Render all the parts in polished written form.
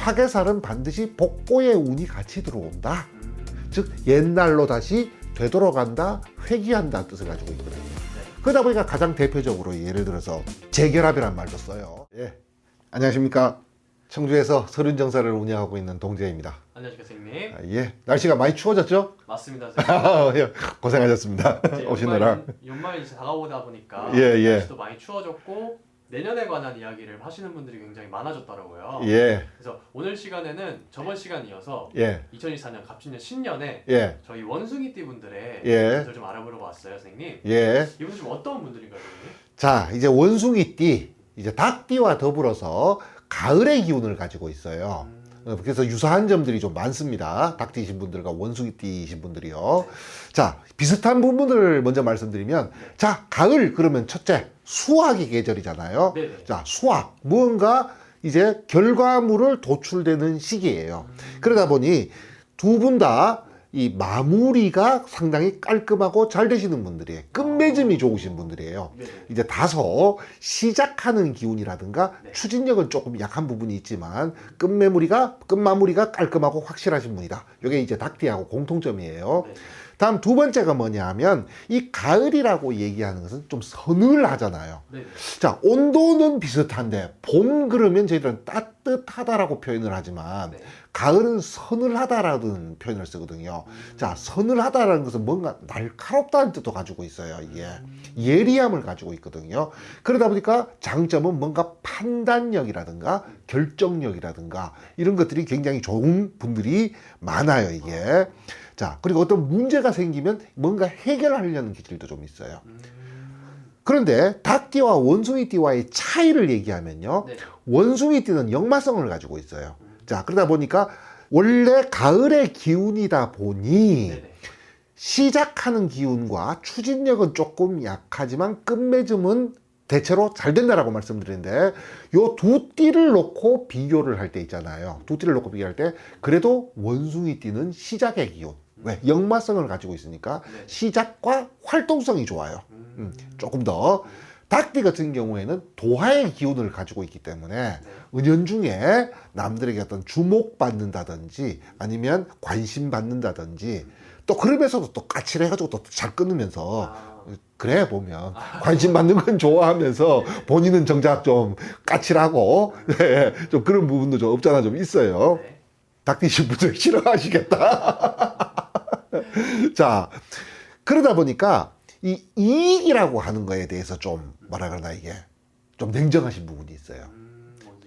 화개살은 반드시 복고의 운이 같이 들어온다. 즉 옛날로 다시 되돌아간다, 회귀한다 뜻을 가지고 있거든요. 그러다 보니까 가장 대표적으로 예를 들어서 재결합이란 말도 써요. 예. 안녕하십니까. 청주에서 서륜정사를 운영하고 있는 동재입니다. 안녕하십니까 선생님. 예. 날씨가 많이 추워졌죠? 맞습니다 선생님. 예. 고생하셨습니다. 오시느라. 연말 이제 다가오다 보니까 예. 날씨도 많이 추워졌고 내년에 관한 이야기를 하시는 분들이 굉장히 많아졌더라고요. 예. 그래서 오늘 시간에는 저번 시간 이어서 예. 2024년 갑진년 신년에 예. 저희 원숭이띠 분들의 예. 것을 좀 알아보러 왔어요 선생님. 예. 이분들 좀 어떤 분들인가요 선생님? 자, 이제 원숭이띠, 이제 닭띠와 더불어서 가을의 기운을 가지고 있어요. 그래서 유사한 점들이 좀 많습니다. 닭띠이신 분들과 원숭이띠이신 분들이요. 자, 비슷한 부분을 먼저 말씀드리면, 자, 가을 그러면 첫째, 수확의 계절이잖아요. 네네. 자, 수확. 무언가 이제 결과물을 도출되는 시기예요. 그러다 보니 두 분 다 이 마무리가 상당히 깔끔하고 잘 되시는 분들이에요. 끝맺음이 좋으신 분들이에요. 네네. 이제 다소 시작하는 기운이라든가 네. 추진력은 조금 약한 부분이 있지만 끝마무리가 깔끔하고 확실하신 분이다. 이게 이제 닭띠하고 공통점이에요. 네. 다음 두 번째가 뭐냐 하면 이 가을이라고 얘기하는 것은 좀 서늘하잖아요. 네네. 자, 온도는 비슷한데 봄 그러면 저희들은 따뜻하다라고 표현을 하지만 네. 가을은 서늘하다라는 표현을 쓰거든요. 자, 서늘하다라는 것은 뭔가 날카롭다는 뜻도 가지고 있어요. 이게 예리함을 가지고 있거든요. 그러다 보니까 장점은 뭔가 판단력이라든가 결정력이라든가 이런 것들이 굉장히 좋은 분들이 많아요. 이게. 자, 그리고 어떤 문제가 생기면 뭔가 해결하려는 기질도 좀 있어요. 그런데 닭띠와 원숭이띠와의 차이를 얘기하면요. 네. 원숭이띠는 역마성을 가지고 있어요. 자, 그러다 보니까 원래 가을의 기운이다 보니 네네. 시작하는 기운과 추진력은 조금 약하지만 끝맺음은 대체로 잘 된다라고 말씀드리는데 요 두 띠를 놓고 비교를 할 때 있잖아요. 두 띠를 놓고 비교할 때 그래도 원숭이띠는 시작의 기운. 왜? 역마성을 가지고 있으니까 네. 시작과 활동성이 좋아요. 조금 더. 닭띠 같은 경우에는 도화의 기운을 가지고 있기 때문에 은연중에 남들에게 어떤 주목받는다든지 아니면 관심 받는다든지 또 그러면서도 또 까칠해가지고 또 잘 끊으면서 그래 보면 관심 받는 건 좋아하면서 본인은 정작 좀 까칠하고 네, 좀 그런 부분도 좀 없잖아 좀 있어요. 네. 닭띠신 분들 싫어하시겠다. 자, 그러다 보니까 이 이익이라고 하는 거에 대해서 좀 뭐라 그러나 이게 좀 냉정하신 부분이 있어요.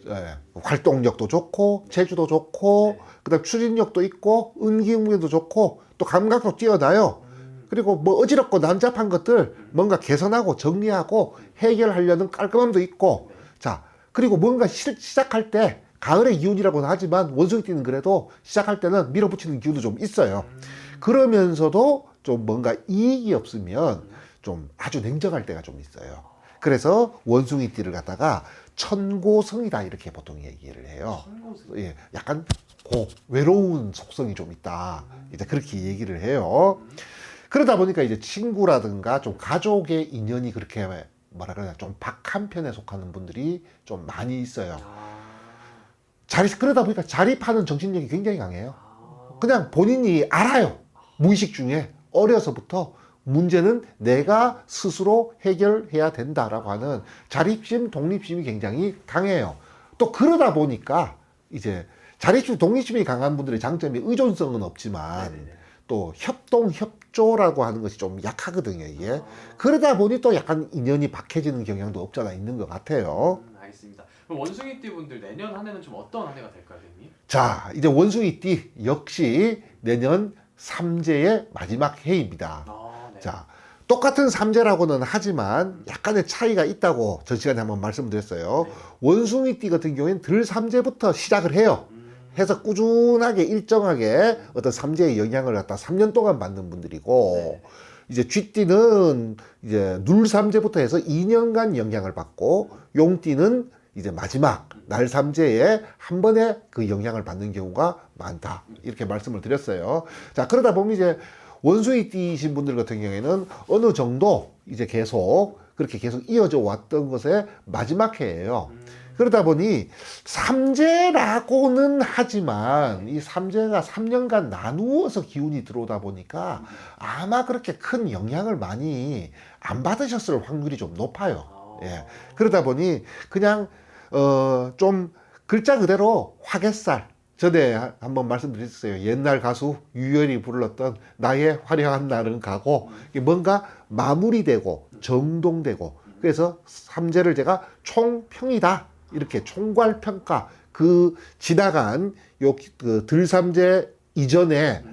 예, 활동력도 좋고 체주도 좋고 그다음 추진력도 있고 은기응변도 좋고 또 감각도 뛰어나요. 그리고 뭐 어지럽고 난잡한 것들 뭔가 개선하고 정리하고 해결하려는 깔끔함도 있고 자 그리고 뭔가 시작할 때 가을의 기운이라고는 하지만 원숭이띠는 그래도 시작할 때는 밀어붙이는 기운도 좀 있어요. 그러면서도 좀 뭔가 이익이 없으면 좀 아주 냉정할 때가 좀 있어요. 그래서 원숭이띠를 갖다가 천고성이다 이렇게 보통 얘기를 해요. 예, 약간 외로운 속성이 좀 있다. 이제 그렇게 얘기를 해요. 그러다 보니까 이제 친구라든가 좀 가족의 인연이 그렇게 뭐라 그러냐 좀 박한 편에 속하는 분들이 좀 많이 있어요. 그러다 보니까 자립하는 정신력이 굉장히 강해요. 그냥 본인이 알아요. 무의식 중에 어려서부터 문제는 내가 스스로 해결해야 된다라고 하는 자립심, 독립심이 굉장히 강해요. 또 그러다 보니까 이제 자립심, 독립심이 강한 분들의 장점이 의존성은 없지만 네네네. 또 협동, 협조라고 하는 것이 좀 약하거든요, 이게. 그러다 보니 또 약간 인연이 박해지는 경향도 없잖아 있는 것 같아요. 알겠습니다. 그럼 원숭이띠 분들 내년 한 해는 좀 어떤 한 해가 될까요, 선생님? 자, 이제 원숭이띠 역시 내년 삼재의 마지막 해입니다. 네. 자, 똑같은 삼재라고는 하지만 약간의 차이가 있다고 전 시간에 한번 말씀드렸어요. 네. 원숭이띠 같은 경우에는 들 삼재부터 시작을 해요. 해서 꾸준하게 일정하게 어떤 삼재의 영향을 갖다 3년 동안 받는 분들이고 네. 이제 쥐띠는 이제 눌 삼재부터 해서 2년간 영향을 받고 용띠는 이제 마지막 날 삼재에 한 번에 그 영향을 받는 경우가 많다. 이렇게 말씀을 드렸어요. 자, 그러다 보면 이제 원숭이띠이신 분들 같은 경우에는 어느 정도 이제 계속 그렇게 계속 이어져 왔던 것의 마지막 해예요. 그러다 보니 삼재라고는 하지만 이 삼재가 3년간 나누어서 기운이 들어오다 보니까 아마 그렇게 큰 영향을 많이 안 받으셨을 확률이 좀 높아요. 예. 그러다 보니 그냥 좀 글자 그대로 화개살. 전에 한번 말씀드렸어요. 옛날 가수 유열이 불렀던 나의 화려한 날은 가고 이게 뭔가 마무리되고 정동되고 그래서 삼재를 제가 총평이다 이렇게 총괄평가 그 지나간 그 들삼재 이전에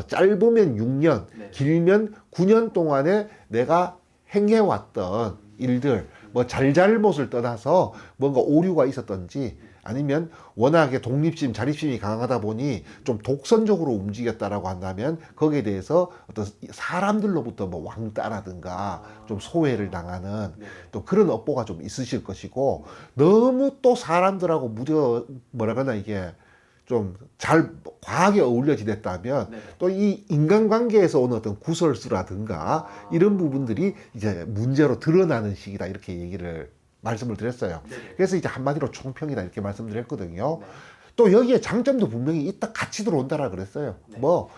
짧으면 6년 네. 길면 9년 동안에 내가 행해왔던 일들 뭐 잘잘못을 떠나서 뭔가 오류가 있었던지 아니면 워낙에 독립심, 자립심이 강하다 보니 좀 독선적으로 움직였다라고 한다면 거기에 대해서 어떤 사람들로부터 뭐 왕따라든가 좀 소외를 당하는 네. 또 그런 업보가 좀 있으실 것이고 너무 또 사람들하고 뭐라 그러나 이게 좀 잘 과하게 어울려 지냈다면 네. 또 이 인간관계에서 오는 어떤 구설수라든가 이런 부분들이 이제 문제로 드러나는 시기다 이렇게 말씀을 드렸어요. 네. 그래서 이제 한마디로 총평이다 이렇게 말씀드렸거든요. 네. 또 여기에 장점도 분명히 있다 같이 들어온다라 그랬어요. 네. 뭐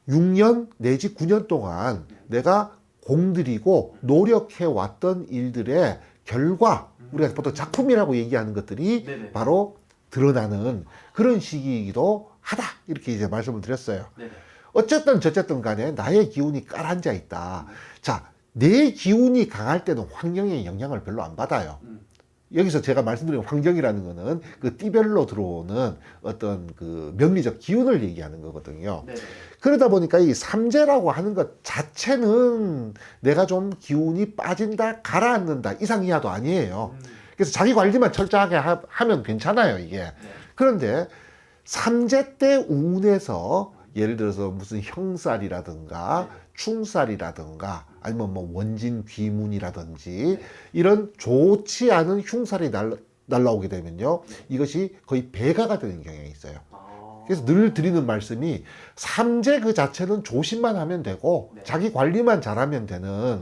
6년 내지 9년 동안 내가 공들이고 노력해 왔던 일들의 결과 우리가 보통 작품이라고 얘기하는 것들이 네네. 바로 드러나는 그런 시기이기도 하다 이렇게 이제 말씀을 드렸어요. 네네. 어쨌든 저쨌든 간에 나의 기운이 깔아앉아 있다. 자, 내 기운이 강할 때는 환경의 영향을 별로 안 받아요. 여기서 제가 말씀드린 환경이라는 거는 그 띠별로 들어오는 어떤 그 명리적 기운을 얘기하는 거거든요. 네네. 그러다 보니까 이 삼재라고 하는 것 자체는 내가 좀 기운이 빠진다, 가라앉는다 이상 이하도 아니에요. 그래서 자기 관리만 철저하게 하면 괜찮아요, 이게. 네. 그런데 삼재 때 운에서 예를 들어서 무슨 형살이라든가 충살이라든가 아니면 뭐 원진 귀문이라든지 이런 좋지 않은 흉살이 날라오게 되면요. 이것이 거의 배가가 되는 경향이 있어요. 그래서 늘 드리는 말씀이 삼재 그 자체는 조심만 하면 되고 네. 자기 관리만 잘하면 되는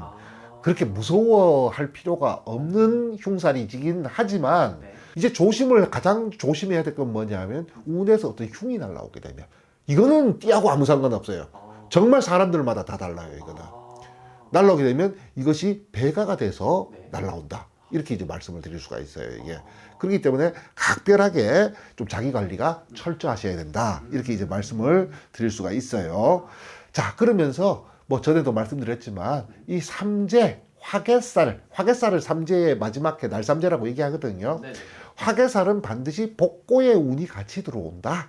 그렇게 무서워할 필요가 없는 흉살이긴 하지만 네. 이제 조심을 가장 조심해야 될 건 뭐냐면 운에서 어떤 흉이 날라오게 되면 이거는 띠하고 아무 상관없어요. 정말 사람들마다 다 달라요. 이거는 날라오게 되면 이것이 배가가 돼서 네. 날라온다. 이렇게 이제 말씀을 드릴 수가 있어요. 이게 그렇기 때문에 각별하게 좀 자기 관리가 철저하셔야 된다. 이렇게 이제 말씀을 드릴 수가 있어요. 자, 그러면서 뭐 전에도 말씀드렸지만 이 삼재 화개살을 삼재의 마지막 해 날삼재라고 얘기하거든요. 네네. 화개살은 반드시 복고의 운이 같이 들어온다.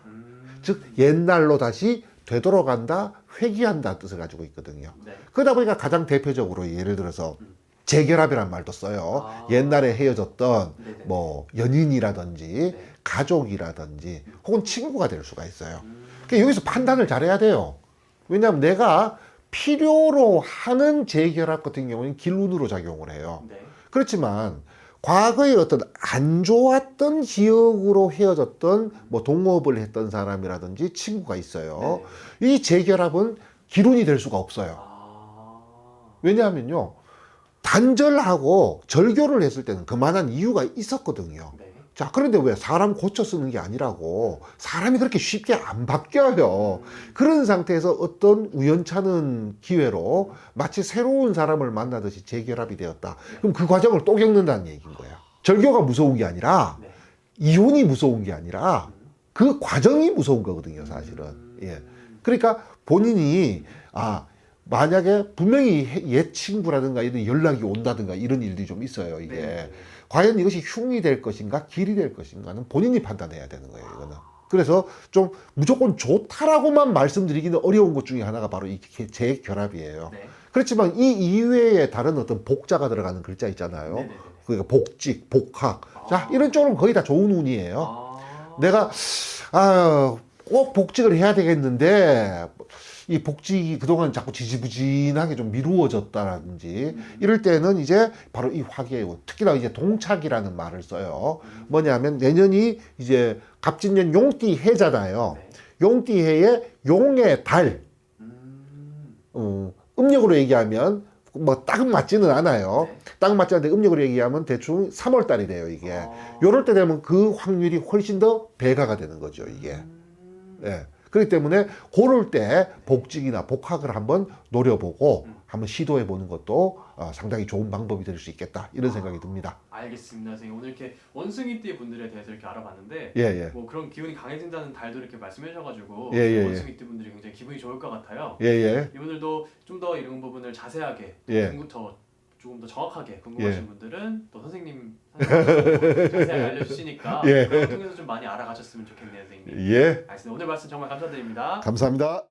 즉 옛날로 다시 되돌아간다, 회귀한다 뜻을 가지고 있거든요. 네. 그러다 보니까 가장 대표적으로 예를 들어서 재결합이라는 말도 써요. 옛날에 헤어졌던 네네. 뭐 연인이라든지 네. 가족이라든지 혹은 친구가 될 수가 있어요. 그러니까 여기서 판단을 잘해야 돼요. 왜냐하면 내가 필요로 하는 재결합 같은 경우는 길운으로 작용을 해요. 네. 그렇지만 과거에 어떤 안 좋았던 기억으로 헤어졌던 뭐 동업을 했던 사람이라든지 친구가 있어요. 이 재결합은 기운이 될 수가 없어요. 왜냐하면요. 단절하고 절교를 했을 때는 그만한 이유가 있었거든요. 네. 자, 그런데 왜 사람 고쳐 쓰는 게 아니라고 사람이 그렇게 쉽게 안 바뀌어요. 그런 상태에서 어떤 우연찮은 기회로 마치 새로운 사람을 만나듯이 재결합이 되었다. 그럼 그 과정을 또 겪는다는 얘기인 거예요. 절교가 무서운 게 아니라 네. 이혼이 무서운 게 아니라 그 과정이 무서운 거거든요, 사실은. 예. 그러니까 본인이 만약에 분명히 옛 친구라든가 이런 연락이 온다든가 이런 일들이 좀 있어요, 이게. 네. 과연 이것이 흉이 될 것인가 길이 될 것인가는 본인이 판단해야 되는 거예요, 이거는. 그래서 좀 무조건 좋다라고만 말씀드리기는 어려운 것 중에 하나가 바로 이 재결합이에요. 네. 그렇지만 이 이외에 다른 어떤 복자가 들어가는 글자 있잖아요. 네네네. 그러니까 복직, 복학. 자, 이런 쪽은 거의 다 좋은 운이에요. 내가 꼭 복직을 해야 되겠는데 이 복직이 그동안 자꾸 지지부진하게 좀 미루어졌다든지 이럴 때는 이제 바로 이 화기의 운, 특히나 이제 동착이라는 말을 써요. 뭐냐면 내년이 이제 갑진년 용띠 해잖아요. 네. 용띠 해의 용의 달, 음력으로 얘기하면 뭐 딱 맞지는 않아요. 네. 딱 맞지 않는데 음력으로 얘기하면 대충 3월 달이 돼요, 이게. 어. 요럴 때 되면 그 확률이 훨씬 더 배가가 되는 거죠, 이게. 예. 그렇기 때문에 그럴 때 복직이나 복학을 한번 노려보고 한번 시도해 보는 것도 상당히 좋은 방법이 될 수 있겠다 이런 생각이 듭니다. 알겠습니다, 선생님. 오늘 이렇게 원숭이띠 분들에 대해서 이렇게 알아봤는데 예, 예. 뭐 그런 기운이 강해진다는 달도 이렇게 말씀해 주셔가지고 예, 예, 예. 원숭이띠 분들이 굉장히 기분이 좋을 것 같아요. 예, 예. 이분들도 좀 더 이런 부분을 자세하게 예. 궁부터 조금 더 정확하게 궁금하신 예. 분들은 또 선생님 자세하게 알려주시니까 예. 그걸 통해서 좀 많이 알아가셨으면 좋겠네요, 선생님. 예. 알겠습니다. 오늘 말씀 정말 감사드립니다. 감사합니다.